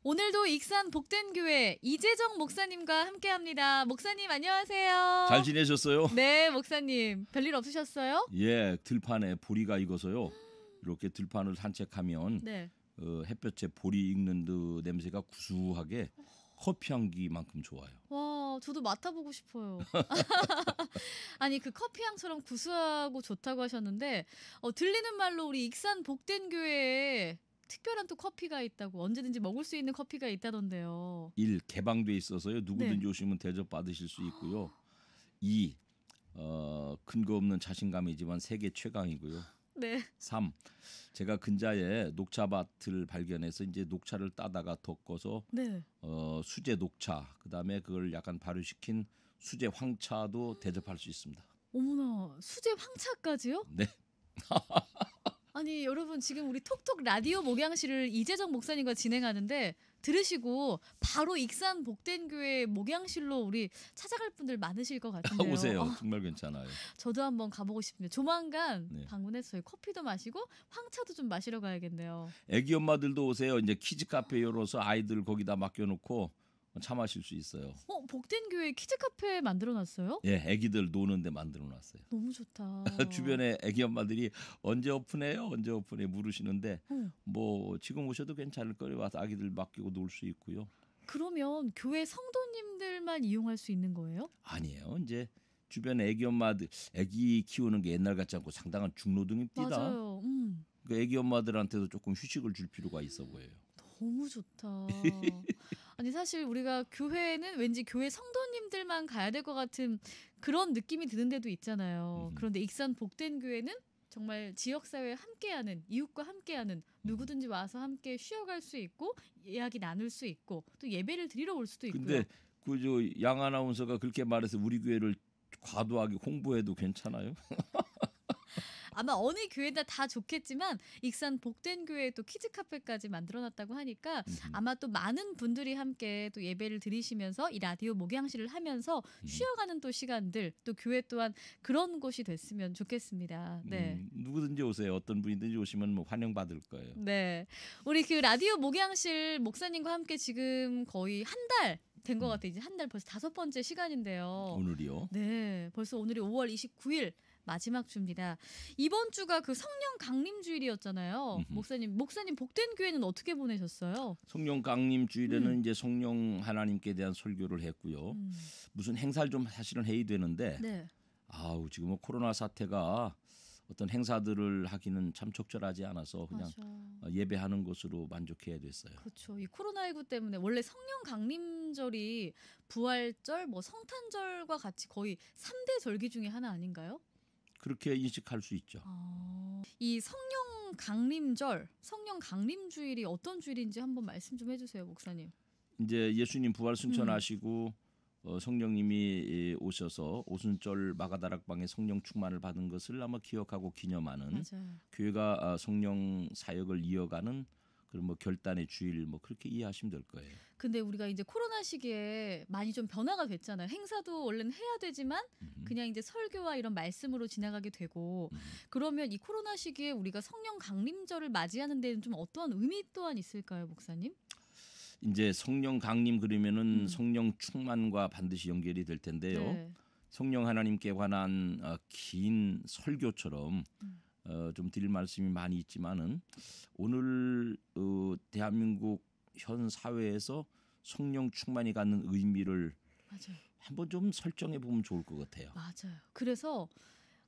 오늘도 익산 복된교회 이재정 목사님과 함께합니다. 목사님 안녕하세요. 잘 지내셨어요? 네, 목사님 별일 없으셨어요? 예, 들판에 보리가 익어서요. 이렇게 들판을 산책하면 네. 햇볕에 보리 익는 그 냄새가 구수하게 커피 향기만큼 좋아요. 와, 저도 맡아보고 싶어요. 아니 그 커피 향처럼 구수하고 좋다고 하셨는데 들리는 말로 우리 익산 복된교회에 특별한 또 커피가 있다고, 언제든지 먹을 수 있는 커피가 있다던데요. 1. 개방돼 있어서요. 누구든지 네. 오시면 대접 받으실 수 있고요. 2. 근거 없는 자신감이지만 세계 최강이고요. 네. 3. 제가 근자에 녹차밭을 발견해서 이제 녹차를 따다가 덮어서 네. 수제 녹차, 그다음에 그걸 약간 발효시킨 수제 황차도 대접할 수 있습니다. 어머나, 수제 황차까지요? 네. 아니 여러분, 지금 우리 톡톡 라디오 목양실을 이재정 목사님과 진행하는데 들으시고 바로 익산 복된교회 목양실로 우리 찾아갈 분들 많으실 것 같은데요. 오세요. 정말 괜찮아요. 저도 한번 가보고 싶네요. 조만간 네. 방문해서 저희 커피도 마시고 황차도 좀 마시러 가야겠네요. 애기 엄마들도 오세요. 이제 키즈 카페 열어서 아이들 거기다 맡겨놓고 차 마실 수 있어요. 복된교회 키즈 카페 만들어놨어요? 예, 애기들 노는데 만들어놨어요. 너무 좋다. 주변에 애기 엄마들이 언제 오픈해요? 언제 오픈해? 물으시는데 어. 뭐 지금 오셔도 괜찮을 거예요. 와서 아기들 맡기고 놀 수 있고요. 그러면 교회 성도님들만 이용할 수 있는 거예요? 아니에요. 이제 주변 애기 엄마들, 애기 키우는 게 옛날 같지 않고 상당한 중노동입니다. 맞아요. 그 애기 엄마들한테도 조금 휴식을 줄 필요가 있어 보여요. 너무 좋다. 아니 사실 우리가 교회는 왠지 교회 성도님들만 가야 될 것 같은 그런 느낌이 드는 데도 있잖아요. 그런데 익산 복된교회는 정말 지역사회에 함께하는, 이웃과 함께하는, 누구든지 와서 함께 쉬어갈 수 있고 이야기 나눌 수 있고 또 예배를 드리러 올 수도 있고요. 근데 그 저 양 아나운서가 그렇게 말해서 우리 교회를 과도하게 홍보해도 괜찮아요? 아마 어느 교회나 다 좋겠지만 익산 복된교회에 또 키즈 카페까지 만들어놨다고 하니까 아마 또 많은 분들이 함께 또 예배를 드리시면서 이 라디오 목양실을 하면서 쉬어가는 또 시간들, 또 교회 또한 그런 곳이 됐으면 좋겠습니다. 네. 누구든지 오세요. 어떤 분이든지 오시면 뭐 환영받을 거예요. 네. 우리 그 라디오 목양실 목사님과 함께 지금 거의 한 달 된 것 같아요. 이제 한 달 벌써 5번째 시간인데요. 오늘이요? 네. 벌써 오늘이 5월 29일 마지막 주입니다. 이번 주가 그 성령 강림 주일이었잖아요. 목사님 복된교회는 어떻게 보내셨어요? 성령 강림 주일에는 이제 성령 하나님께 대한 설교를 했고요. 무슨 행사를 좀 사실은 해야 되는데 네. 아우 지금 뭐 코로나 사태가 어떤 행사들을 하기는 참 적절하지 않아서 그냥 맞아. 예배하는 것으로 만족해야 됐어요. 그렇죠. 이 코로나19 때문에 원래 성령 강림절이 부활절, 뭐 성탄절과 같이 거의 3대 절기 중에 하나 아닌가요? 그렇게 인식할 수 있죠. 이 성령 강림절, 성령 강림주일이 어떤 주일인지 한번 말씀 좀 해주세요, 목사님. 이제 예수님 부활 승천하시고 성령님이 오셔서 오순절 마가다락방에 성령 충만을 받은 것을 아마 기억하고 기념하는 맞아요. 교회가 성령 사역을 이어가는 그런 뭐 결단의 주일 뭐 그렇게 이해하시면 될 거예요. 근데 우리가 이제 코로나 시기에 많이 좀 변화가 됐잖아요. 행사도 원래는 해야 되지만 그냥 이제 설교와 이런 말씀으로 지나가게 되고 그러면 이 코로나 시기에 우리가 성령 강림절을 맞이하는 데는 좀 어떠한 의미 또한 있을까요, 목사님? 이제 성령 강림 그러면은 성령 충만과 반드시 연결이 될 텐데요. 네. 성령 하나님께 관한 긴 설교처럼 좀 드릴 말씀이 많이 있지만은 오늘 대한민국 현 사회에서 성령 충만이 갖는 의미를 맞아요. 한번 좀 설정해 보면 좋을 것 같아요. 맞아요. 그래서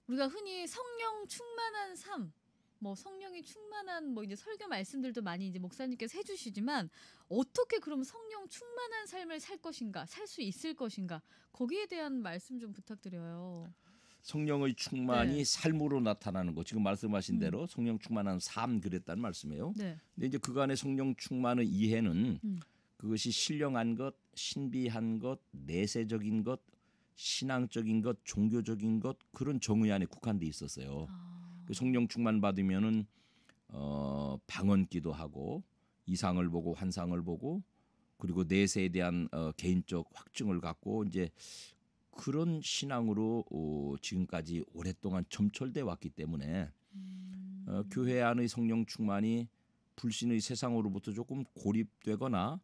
우리가 흔히 성령 충만한 삶, 뭐 성령이 충만한 뭐 이제 설교 말씀들도 많이 이제 목사님께서 해주시지만 어떻게 그럼 성령 충만한 삶을 살 것인가, 살 수 있을 것인가, 거기에 대한 말씀 좀 부탁드려요. 성령의 충만이 네. 삶으로 나타나는 거 지금 말씀하신 대로 성령 충만한 삶 그랬다는 말씀이에요. 네. 근데 이제 그간의 성령 충만의 이해는 그것이 신령한 것, 신비한 것, 내세적인 것, 신앙적인 것, 종교적인 것 그런 정의 안에 국한돼 있었어요. 그 성령 충만 받으면은 방언기도 하고 이상을 보고 환상을 보고 그리고 내세에 대한 개인적 확증을 갖고 이제 그런 신앙으로 지금까지 오랫동안 점철돼 왔기 때문에 교회 안의 성령 충만이 불신의 세상으로부터 조금 고립되거나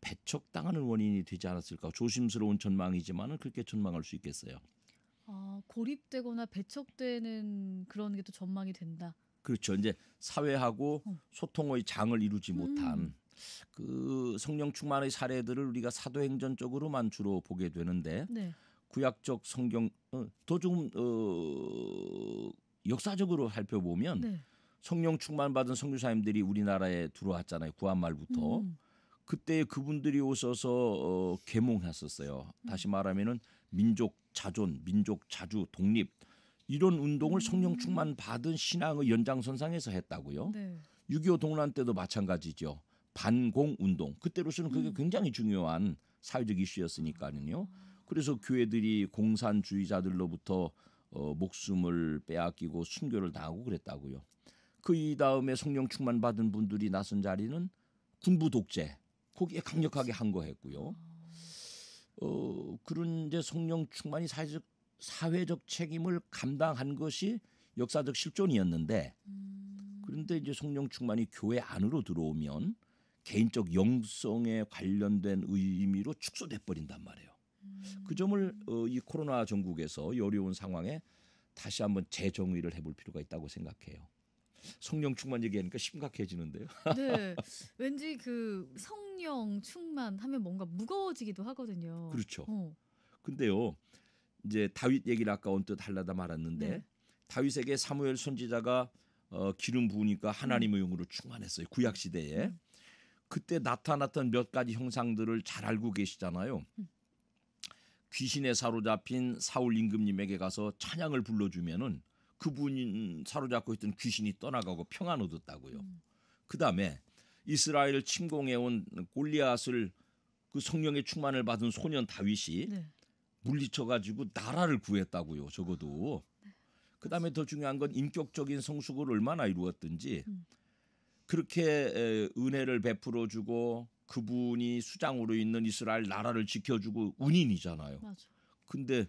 배척당하는 원인이 되지 않았을까. 조심스러운 전망이지만은 그렇게 전망할 수 있겠어요. 고립되거나 배척되는 그런 게 또 전망이 된다. 그렇죠. 이제 사회하고 소통의 장을 이루지 못한 그 성령 충만의 사례들을 우리가 사도행전 쪽으로만 주로 보게 되는데 네. 구약적 성경 더 조금 역사적으로 살펴보면 네. 성령 충만 받은 선교사님들이 우리나라에 들어왔잖아요. 구한 말부터. 그때 그분들이 오셔서 계몽했었어요. 다시 말하면은 민족 자존, 민족 자주, 독립 이런 운동을 성령 충만 받은 신앙의 연장선상에서 했다고요. 네. 6.25 동란 때도 마찬가지죠. 반공 운동. 그때로서는 그게 굉장히 중요한 사회적 이슈였으니까는요. 그래서 교회들이 공산주의자들로부터 목숨을 빼앗기고 순교를 당하고 그랬다고요. 그 다음에 성령 충만 받은 분들이 나선 자리는 군부 독재. 거기에 강력하게 항거했고요. 그런 이제 성령 충만이 사회적 책임을 감당한 것이 역사적 실존이었는데 그런데 이제 성령 충만이 교회 안으로 들어오면 개인적 영성에 관련된 의미로 축소돼 버린단 말이에요. 그 점을 이 코로나 전국에서 어려운 상황에 다시 한번 재정의를 해볼 필요가 있다고 생각해요. 성령 충만 얘기하니까 심각해지는데요. 네, 왠지 그 성령 충만하면 뭔가 무거워지기도 하거든요. 그렇죠. 근데요, 이제 다윗 얘기를 아까 언뜻 하려다 말았는데 네. 다윗에게 사무엘 선지자가 기름 부으니까 하나님의 영으로 충만했어요. 구약 시대에. 그때 나타났던 몇 가지 형상들을 잘 알고 계시잖아요. 귀신에 사로잡힌 사울 임금님에게 가서 찬양을 불러주면은 그분이 사로잡고 있던 귀신이 떠나가고 평안 얻었다고요. 그다음에 이스라엘을 침공해온 골리앗을 그 성령의 충만을 받은 소년 다윗이 네. 물리쳐가지고 나라를 구했다고요. 적어도. 그다음에 더 중요한 건 인격적인 성숙을 얼마나 이루었든지 그렇게 은혜를 베풀어주고 그분이 수장으로 있는 이스라엘 나라를 지켜주고 은인이잖아요. 맞아. 근데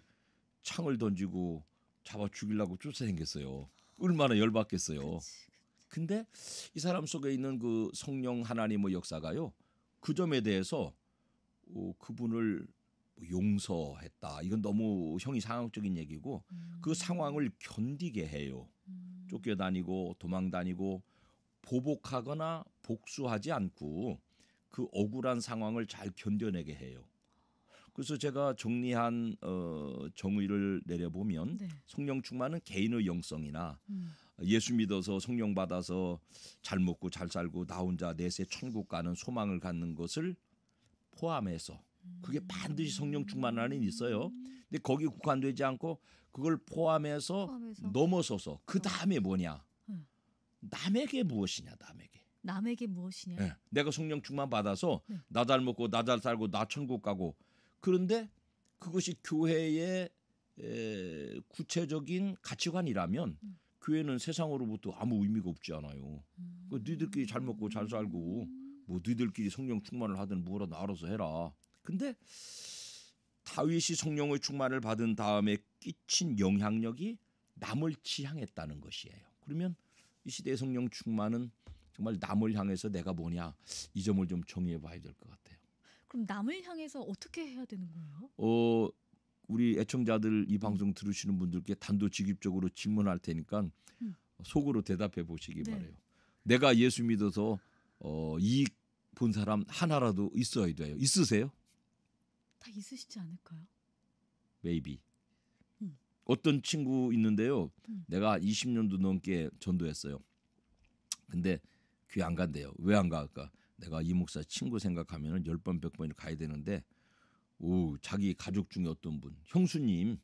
창을 던지고 잡아 죽이려고 쫓아다녔어요. 얼마나 열받겠어요. 근데 이 사람 속에 있는 그 성령 하나님의 역사가요. 그 점에 대해서 그분을 용서했다. 이건 너무 형이 상황적인 얘기고 그 상황을 견디게 해요. 쫓겨다니고 도망다니고 보복하거나 복수하지 않고 그 억울한 상황을 잘 견뎌내게 해요. 그래서 제가 정리한 정의를 내려보면 네. 성령 충만은 개인의 영성이나 예수 믿어서 성령 받아서 잘 먹고 잘 살고 나 혼자 내세 천국 가는 소망을 갖는 것을 포함해서 그게 반드시 성령 충만 안에 있어요. 근데 거기 국한되지 않고 그걸 포함해서 넘어서서 그 다음에 뭐냐? 남에게 무엇이냐? 남에게 무엇이냐? 네. 내가 성령 충만 받아서 나 잘 먹고 나 잘 살고 나 천국 가고 그런데 그것이 교회의 구체적인 가치관이라면 교회는 세상으로부터 아무 의미가 없지 않아요. 너희들끼리 잘 먹고 잘 살고 뭐 너희들끼리 성령 충만을 하든 뭐라도 알아서 해라. 근데 다윗이 성령의 충만을 받은 다음에 끼친 영향력이 남을 지향했다는 것이에요. 그러면 이 시대의 성령 충만은 정말 남을 향해서 내가 뭐냐 이 점을 좀 정의해 봐야 될 것 같아요. 그럼 남을 향해서 어떻게 해야 되는 거예요? 우리 애청자들 이 방송 들으시는 분들께 단도직입적으로 질문할 테니까 속으로 대답해 보시기 바라요. 내가 예수 믿어서 이익 본 사람 하나라도 있어야 돼요. 있으세요? 다 있으시지 않을까요? Maybe. 어떤 친구 있는데요. 내가 20년도 넘게 전도했어요. 근데 교회 안 간대요. 왜 안 갈까? 내가 이 목사 친구 생각하면 10번 100번을 가야 되는데 자기 가족 중에 어떤 분 형수님이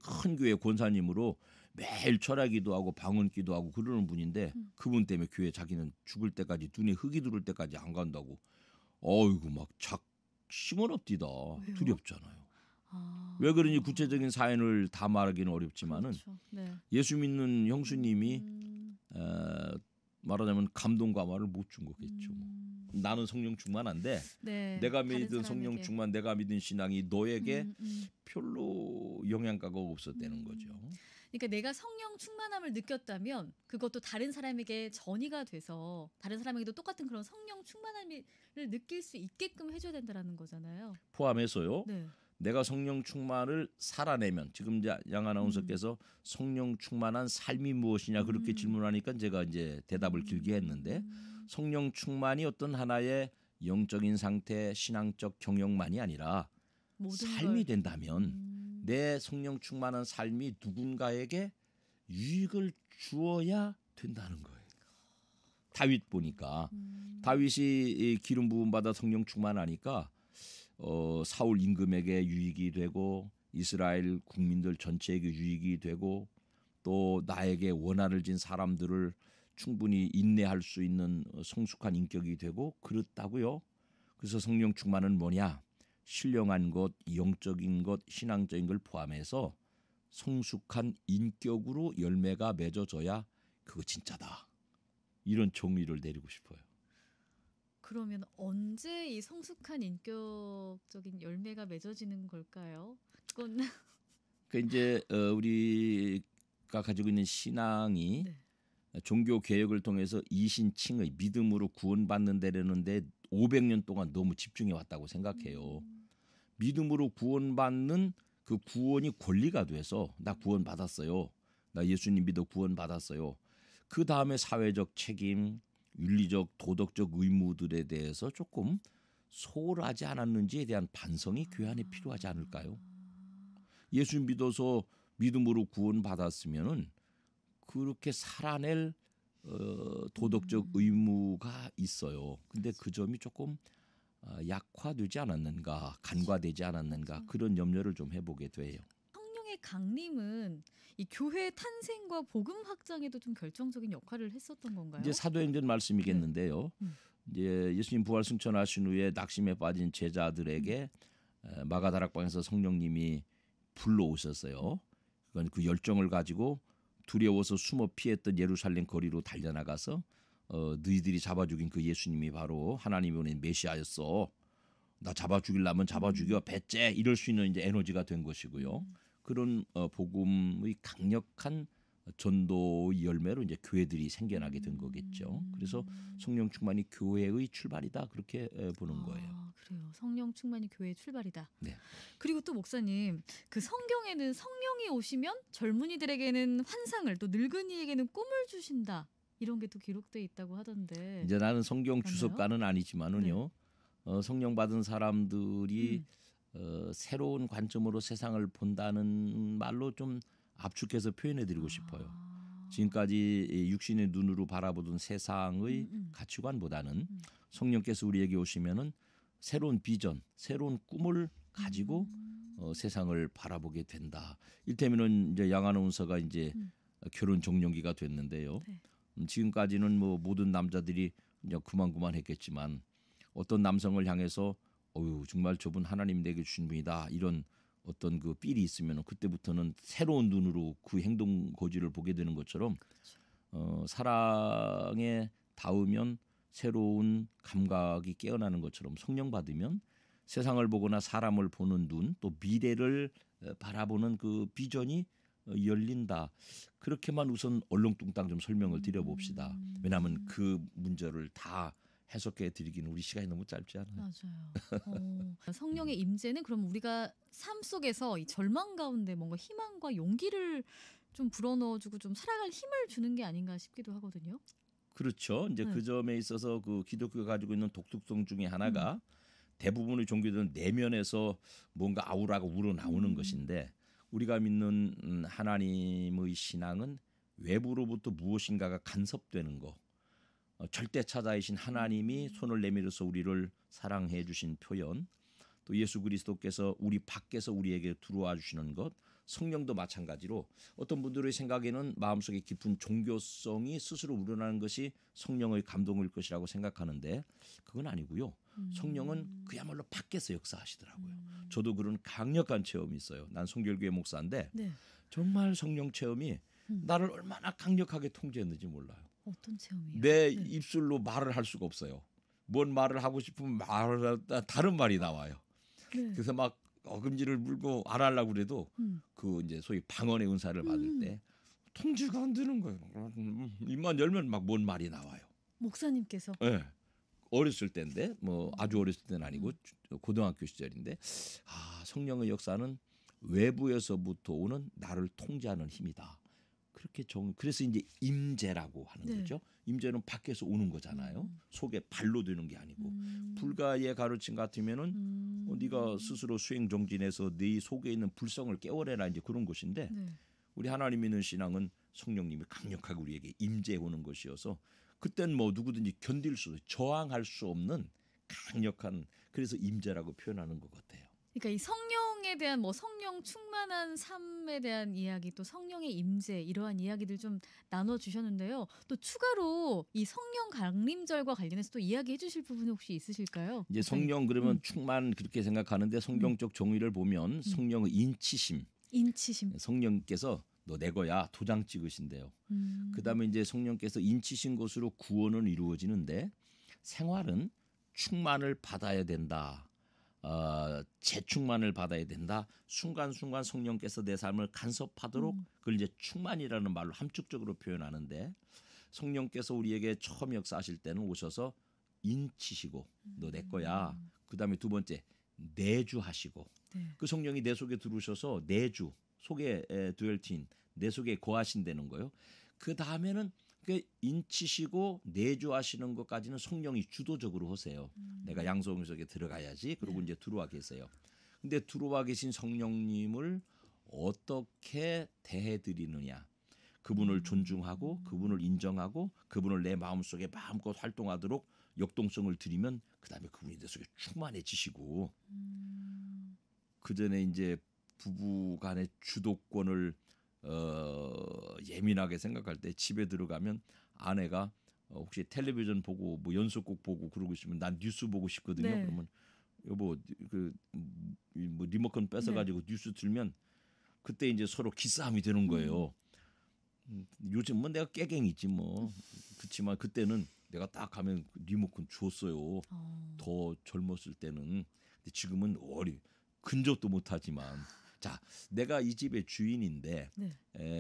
큰 교회 권사님으로 매일 철야기도 하고 방언기도 하고 그러는 분인데 그분 때문에 교회 자기는 죽을 때까지 눈에 흙이 들을 때까지 안 간다고. 어이구 막 작심은 없디다. 왜요? 두렵잖아요. 왜 그러니 구체적인 사연을 다 말하기는 어렵지만은 그렇죠. 네. 예수 믿는 형수님이 말하자면 감동과 말을 못 준 거겠죠. 나는 성령 충만한데 네, 내가 다른 믿은 성령 사람에게. 충만, 내가 믿은 신앙이 너에게 별로 영향가가 없었다는 거죠. 그러니까 내가 성령 충만함을 느꼈다면 그것도 다른 사람에게 전이가 돼서 다른 사람에게도 똑같은 그런 성령 충만함을 느낄 수 있게끔 해줘야 된다라는 거잖아요. 포함해서요. 네. 내가 성령 충만을 살아내면 지금 이제 양 아나운서께서 성령 충만한 삶이 무엇이냐 그렇게 질문하니까 제가 이제 대답을 길게 했는데 성령 충만이 어떤 하나의 영적인 상태, 신앙적 경영만이 아니라 삶이 된다면 내 성령 충만한 삶이 누군가에게 유익을 주어야 된다는 거예요. 다윗 보니까 다윗이 기름 부음 받아 성령 충만하니까 사울 임금에게 유익이 되고 이스라엘 국민들 전체에게 유익이 되고 또 나에게 원한을 진 사람들을 충분히 인내할 수 있는 성숙한 인격이 되고 그렇다고요. 그래서 성령 충만은 뭐냐? 신령한 것, 영적인 것, 신앙적인 걸 포함해서 성숙한 인격으로 열매가 맺어져야 그거 진짜다. 이런 정의를 내리고 싶어요. 그러면 언제 이 성숙한 인격적인 열매가 맺어지는 걸까요? 그건 그 이제 우리가 가지고 있는 신앙이 네. 종교 개혁을 통해서 이신칭의 믿음으로 구원받는 데라는데 500년 동안 너무 집중해 왔다고 생각해요. 믿음으로 구원받는 그 구원이 권리가 돼서 나 구원받았어요. 나 예수님 믿어 구원받았어요. 그 다음에 사회적 책임, 윤리적, 도덕적 의무들에 대해서 조금 소홀하지 않았는지에 대한 반성이 교회 안에 필요하지 않을까요? 예수 믿어서 믿음으로 구원받았으면은 그렇게 살아낼 도덕적 의무가 있어요. 근데 그 점이 조금 약화되지 않았는가, 간과되지 않았는가 그런 염려를 좀 해보게 돼요. 성령의 강림은 이 교회 탄생과 복음 확장에도 좀 결정적인 역할을 했었던 건가요? 이제 사도행전 말씀이겠는데요. 이제 예수님 부활 승천하신 후에 낙심에 빠진 제자들에게 마가다락방에서 성령님이 불러오셨어요. 그건 그 열정을 가지고 두려워서 숨어 피했던 예루살렘 거리로 달려나가서 너희들이 잡아 죽인 그 예수님이 바로 하나님이 보낸 메시아였어. 나 잡아 죽이려면 잡아 죽여 배째 이럴 수 있는 이제 에너지가 된 것이고요. 그런 복음의 강력한 전도의 열매로 이제 교회들이 생겨나게 된 거겠죠. 그래서 성령 충만이 교회의 출발이다 그렇게 보는 거예요. 그래요. 성령 충만이 교회의 출발이다. 네. 그리고 또 목사님, 그 성경에는 성령이 오시면 젊은이들에게는 환상을 또 늙은이에게는 꿈을 주신다. 이런 게 또 기록돼 있다고 하던데. 이제 나는 성경 주석가는 아니지만은요. 성령 받은 사람들이 새로운 관점으로 세상을 본다는 말로 좀 압축해서 표현해드리고 싶어요. 지금까지 육신의 눈으로 바라보던 세상의 가치관보다는 성령께서 우리에게 오시면은 새로운 비전, 새로운 꿈을 가지고 세상을 바라보게 된다. 일테면은 이제 양 아나운서가 이제 결혼 종료기가 됐는데요. 네. 지금까지는 뭐 모든 남자들이 그냥 그만했겠지만 어떤 남성을 향해서 정말 저분 하나님 내게 주신 분이다 이런 어떤 그 삘이 있으면 그때부터는 새로운 눈으로 그 행동 고지를 보게 되는 것처럼 사랑에 닿으면 새로운 감각이 깨어나는 것처럼 성령 받으면 세상을 보거나 사람을 보는 눈 또 미래를 바라보는 그 비전이 열린다. 그렇게만 우선 얼렁뚱땅 좀 설명을 드려봅시다. 왜냐하면 그 문제를 다 해석해 드리기는 우리 시간이 너무 짧지 않아요. 맞아요. 성령의 임재는 그럼 우리가 삶 속에서 이 절망 가운데 뭔가 희망과 용기를 좀 불어넣어주고 좀 살아갈 힘을 주는 게 아닌가 싶기도 하거든요. 그렇죠. 이제 그 점에 있어서 그 기독교가 가지고 있는 독특성 중에 하나가 대부분의 종교들은 내면에서 뭔가 아우라가 우러나오는 것인데 우리가 믿는 하나님의 신앙은 외부로부터 무엇인가가 간섭되는 거. 절대차자이신 하나님이 손을 내밀어서 우리를 사랑해 주신 표현 또 예수 그리스도께서 우리 밖에서 우리에게 들어와 주시는 것 성령도 마찬가지로 어떤 분들의 생각에는 마음속에 깊은 종교성이 스스로 우러나는 것이 성령의 감동일 것이라고 생각하는데 그건 아니고요. 성령은 그야말로 밖에서 역사하시더라고요. 저도 그런 강력한 체험이 있어요. 난 성결교회 목사인데 정말 성령 체험이 나를 얼마나 강력하게 통제했는지 몰라요. 어떤 체험이요? 내 입술로 말을 할 수가 없어요. 뭔 말을 하고 싶으면 다른 말이 나와요. 그래서 막 어금니를 물고 안 하려고 그래도 그 이제 소위 방언의 은사를 받을 때 통제가 안 되는 거예요. 입만 열면 막 뭔 말이 나와요. 목사님께서. 네. 어렸을 때인데 뭐 아주 어렸을 때는 아니고 고등학교 시절인데 성령의 역사는 외부에서부터 오는 나를 통제하는 힘이다. 그렇게 그래서 이제 임재라고 하는 거죠. 임재는 밖에서 오는 거잖아요. 속에 발로 되는 게 아니고 불가의 가르침 같으면은 네가 스스로 수행 정진해서 네 속에 있는 불성을 깨워내라 이제 그런 것인데 우리 하나님 믿는 신앙은 성령님이 강력하게 우리에게 임재해 오는 것이어서 그땐 뭐 누구든지 견딜 수 저항할 수 없는 강력한 그래서 임재라고 표현하는 것 같아요. 그러니까 이 성령에 대한 뭐 성령 충만한 삶에 대한 이야기 또 성령의 임재 이러한 이야기들 좀 나눠 주셨는데요. 또 추가로 이 성령 강림절과 관련해서 또 이야기해 주실 부분 혹시 있으실까요? 이제 성령 그러면 충만 그렇게 생각하는데 성경적 정의를 보면 성령의 인치심. 성령께서 너 내 거야 도장 찍으신대요. 그다음에 이제 성령께서 인치신 것으로 구원은 이루어지는데 생활은 충만을 받아야 된다. 재충만을 받아야 된다. 순간순간 성령께서 내 삶을 간섭하도록 그걸 이제 충만이라는 말로 함축적으로 표현하는데 성령께서 우리에게 처음 역사하실 때는 오셔서 인치시고 너 내 거야. 그다음에 두 번째 내주하시고 그 성령이 내 속에 들어오셔서 내주 속에 드웰틴 내 속에 거하신다는 거예요. 그 다음에는 그 인치시고 내주하시는 것까지는 성령이 주도적으로 하세요. 내가 양성 속에 들어가야지. 그러고 이제 들어와 계세요. 근데 들어와 계신 성령님을 어떻게 대해드리느냐. 그분을 존중하고 그분을 인정하고 그분을 내 마음속에 마음껏 활동하도록 역동성을 드리면 그다음에 그분이 내 속에 충만해지시고 그 전에 이제 부부 간의 주도권을 예민하게 생각할 때 집에 들어가면 아내가 혹시 텔레비전 보고 뭐 연속곡 보고 그러고 있으면 난 뉴스 보고 싶거든요. 그러면 여보 뭐 리모컨 뺏어가지고 뉴스 틀면 그때 이제 서로 기싸움이 되는 거예요. 요즘은 내가 깨갱이지 뭐. 그렇지만 그때는 내가 딱 가면 리모컨 줬어요. 더 젊었을 때는. 근데 지금은 근접도 못하지만 자 내가 이 집의 주인인데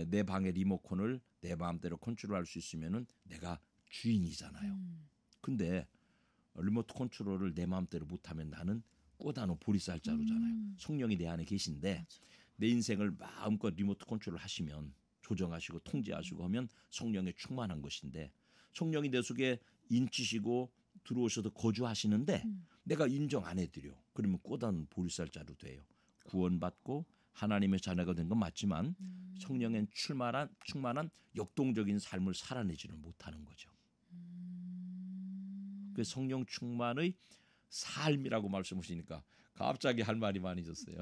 내 방의 리모컨을 내 마음대로 컨트롤할 수 있으면은 내가 주인이잖아요. 근데 리모트 컨트롤을 내 마음대로 못하면 나는 꼬다노 보리쌀자루잖아요. 성령이 내 안에 계신데 맞아. 내 인생을 마음껏 리모트 컨트롤 하시면 조정하시고 통제하시고 하면 성령에 충만한 것인데 성령이 내 속에 인치시고 들어오셔서 거주하시는데 내가 인정 안 해드려. 그러면 꼬다노 보리쌀자루 돼요. 구원받고 하나님의 자녀가 된 건 맞지만 성령엔 충만한 역동적인 삶을 살아내지는 못하는 거죠. 그 성령 충만의 삶이라고 말씀하시니까 갑자기 할 말이 많아졌어요.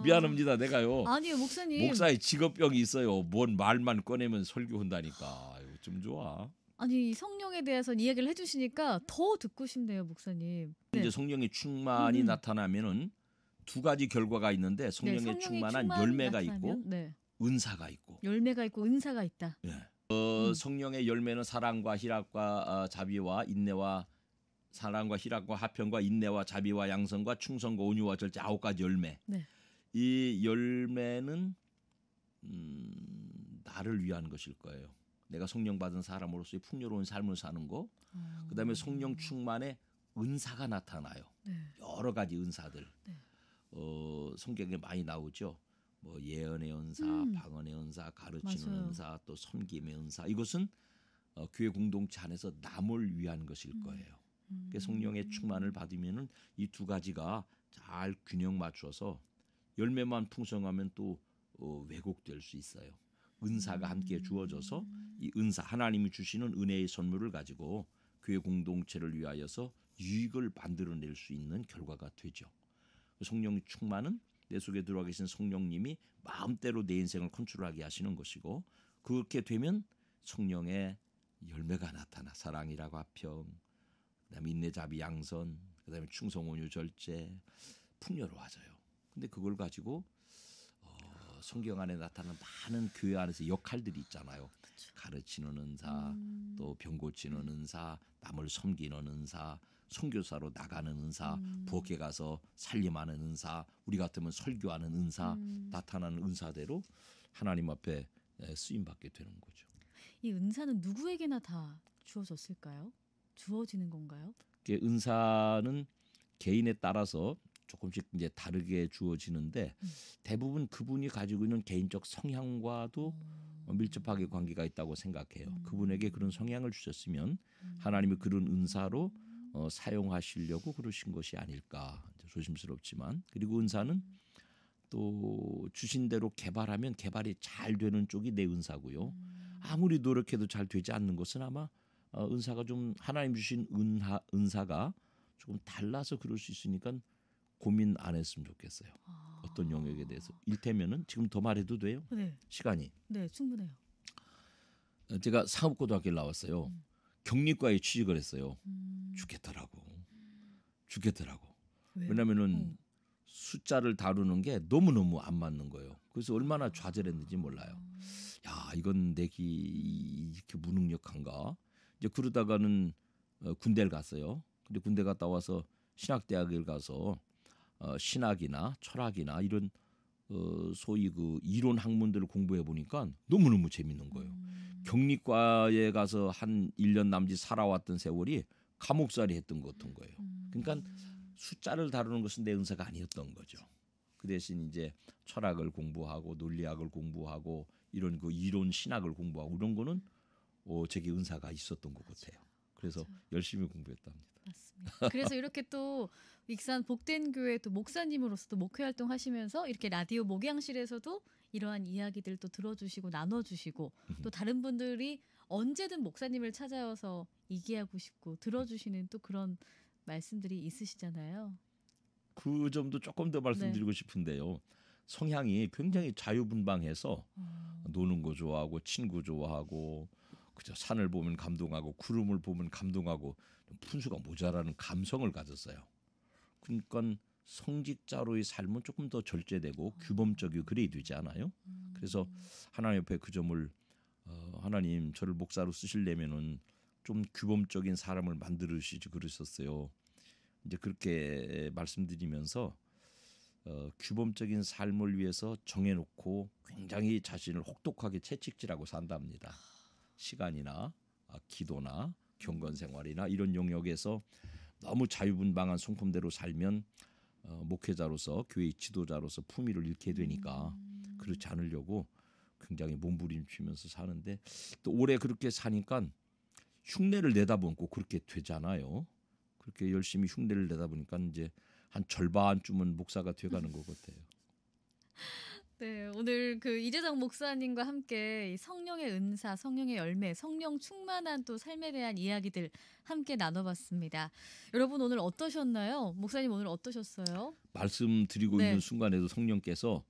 미안합니다. 내가요. 아니요, 목사님. 목사의 직업병이 있어요. 뭔 말만 꺼내면 설교한다니까. 좀 좋아. 아니 성령에 대해서 이야기를 해주시니까 더 듣고 싶네요, 목사님. 이제 성령의 충만이 나타나면은 두 가지 결과가 있는데 성령의 충만한 열매가 있고 은사가 있고. 열매가 있고 은사가 있다. 성령의 열매는 사랑과 희락과 자비와 인내와 사랑과 희락과 화평과 인내와 자비와 양선과 충성과 온유와 절제 9가지 열매. 이 열매는 나를 위한 것일 거예요. 내가 성령 받은 사람으로서의 풍요로운 삶을 사는 거. 그다음에 성령 충만의 은사가 나타나요. 여러 가지 은사들. 성경에 많이 나오죠. 뭐 예언의 은사, 방언의 은사, 가르치는 맞아요. 은사, 또 섬김의 은사. 이것은 교회 공동체 안에서 남을 위한 것일 거예요. 성령의 충만을 받으면은 이 두 가지가 잘 균형 맞춰서 열매만 풍성하면 또 왜곡될 수 있어요. 은사가 함께 주어져서 이 은사 하나님이 주시는 은혜의 선물을 가지고 교회 공동체를 위하여서 유익을 만들어낼 수 있는 결과가 되죠. 성령의 충만은 내 속에 들어와 계신 성령님이 마음대로 내 인생을 컨트롤하게 하시는 것이고 그렇게 되면 성령의 열매가 나타나 사랑이라고 화평, 그다음에 인내, 자비, 양선, 그다음에 충성, 온유, 절제 풍요로워져요. 근데 그걸 가지고 성경 안에 나타나는 많은 교회 안에서 역할들이 있잖아요. 그쵸. 가르치는 은사, 또 병 고치는 은사, 남을 섬기는 은사, 선교사로 나가는 은사, 부엌에 가서 살림하는 은사, 우리 같으면 설교하는 은사, 나타나는 은사대로 하나님 앞에 쓰임 받게 되는 거죠. 이 은사는 누구에게나 다 주어졌을까요? 주어지는 건가요? 은사는 개인에 따라서 조금씩 이제 다르게 주어지는데 대부분 그분이 가지고 있는 개인적 성향과도 밀접하게 관계가 있다고 생각해요. 그분에게 그런 성향을 주셨으면 하나님이 그런 은사로 사용하시려고 그러신 것이 아닐까. 조심스럽지만. 그리고 은사는 또 주신 대로 개발하면 개발이 잘 되는 쪽이 내 은사고요. 아무리 노력해도 잘 되지 않는 것은 아마 은사가 좀 하나님 주신 은사가 조금 달라서 그럴 수 있으니까 고민 안 했으면 좋겠어요. 어떤 영역에 대해서. 일테면은 지금 더 말해도 돼요? 네. 시간이. 네, 충분해요. 제가 상업고등학교를 나왔어요. 경리과에 취직을 했어요. 죽겠더라고. 왜요? 왜냐면은 숫자를 다루는 게 너무너무 안 맞는 거예요. 그래서 얼마나 좌절했는지 몰라요. 야, 이건 내기 이렇게 무능력한가? 이제 그러다가는 군대를 갔어요. 근데 군대 갔다 와서 신학대학을 가서 신학이나 철학이나 이런 소위 그 이론 학문들을 공부해 보니까 너무너무 재밌는 거예요. 경리과에 가서 한 1년 남짓 살아왔던 세월이 감옥살이 했던 것 같은 거예요. 그러니까 숫자를 다루는 것은 내 은사가 아니었던 거죠. 그 대신 이제 철학을 공부하고 논리학을 공부하고 이런 그 이론 신학을 공부하고 이런 거는 제게 은사가 있었던 것 같아요. 그래서 열심히 공부했답니다. 맞습니다. 그래서 이렇게 또 익산 복된 교회 또 목사님으로서도 목회 활동하시면서 이렇게 라디오 목양실에서도 이러한 이야기들 또 들어주시고 나눠주시고 또 다른 분들이 언제든 목사님을 찾아와서 얘기하고 싶고 들어주시는 또 그런 말씀들이 있으시잖아요. 그 점도 조금 더 말씀드리고 싶은데요. 성향이 굉장히 자유분방해서 노는 거 좋아하고 친구 좋아하고 그저 산을 보면 감동하고 구름을 보면 감동하고 푼수가 모자라는 감성을 가졌어요. 그러니까 성직자로의 삶은 조금 더 절제되고 규범적이고 그래야 되지 않아요? 그래서 하나님 옆에 그 점을 하나님 저를 목사로 쓰시려면은 좀 규범적인 사람을 만들으시지 그러셨어요. 이제 그렇게 말씀드리면서 규범적인 삶을 위해서 정해놓고 굉장히 자신을 혹독하게 채찍질하고 산답니다. 시간이나 기도나 경건생활이나 이런 영역에서 너무 자유분방한 성품대로 살면 목회자로서 교회 지도자로서 품위를 잃게 되니까 그렇지 않으려고 굉장히 몸부림치면서 사는데 또 오래 그렇게 사니까 흉내를 내다 보면 그렇게 되잖아요. 그렇게 열심히 흉내를 내다 보니까 이제 한 절반쯤은 목사가 돼가는 것 같아요. 네, 오늘 그 이재정 목사님과 함께 성령의 은사, 성령의 열매, 성령 충만한 또 삶에 대한 이야기들 함께 나눠봤습니다. 여러분 오늘 어떠셨나요? 목사님 오늘 어떠셨어요? 말씀드리고 있는 순간에도 성령께서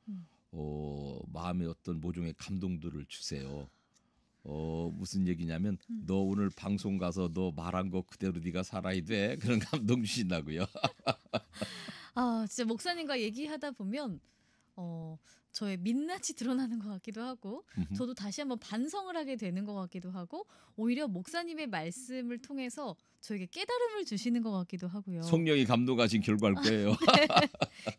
마음에 어떤 모종의 감동들을 주세요. 무슨 얘기냐면 너 오늘 방송 가서 너 말한 거 그대로 네가 살아야 돼. 그런 감동 주신다고요. 아, 진짜 목사님과 얘기하다 보면 저의 민낯이 드러나는 것 같기도 하고 저도 다시 한번 반성을 하게 되는 것 같기도 하고 오히려 목사님의 말씀을 통해서 저에게 깨달음을 주시는 것 같기도 하고요. 성령이 감동하신 결과일 거예요. 네,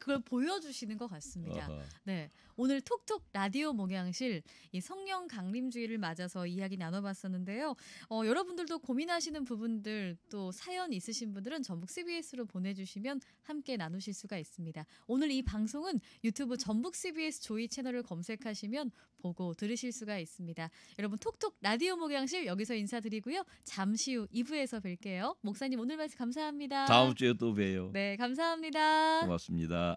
그걸 보여주시는 것 같습니다. 네, 오늘 톡톡 라디오 목양실 이 성령 강림주의를 맞아서 이야기 나눠봤었는데요. 여러분들도 고민하시는 부분들 또 사연 있으신 분들은 전북 CBS로 보내주시면 함께 나누실 수가 있습니다. 오늘 이 방송은 유튜브 전북 CBS 조이 채널을 검색하시면 보고 들으실 수가 있습니다. 여러분 톡톡 라디오 목양실 여기서 인사드리고요. 잠시 후 2부에서 뵐게요. 목사님 오늘 말씀 감사합니다. 다음 주에 또 봬요. 네, 감사합니다. 고맙습니다.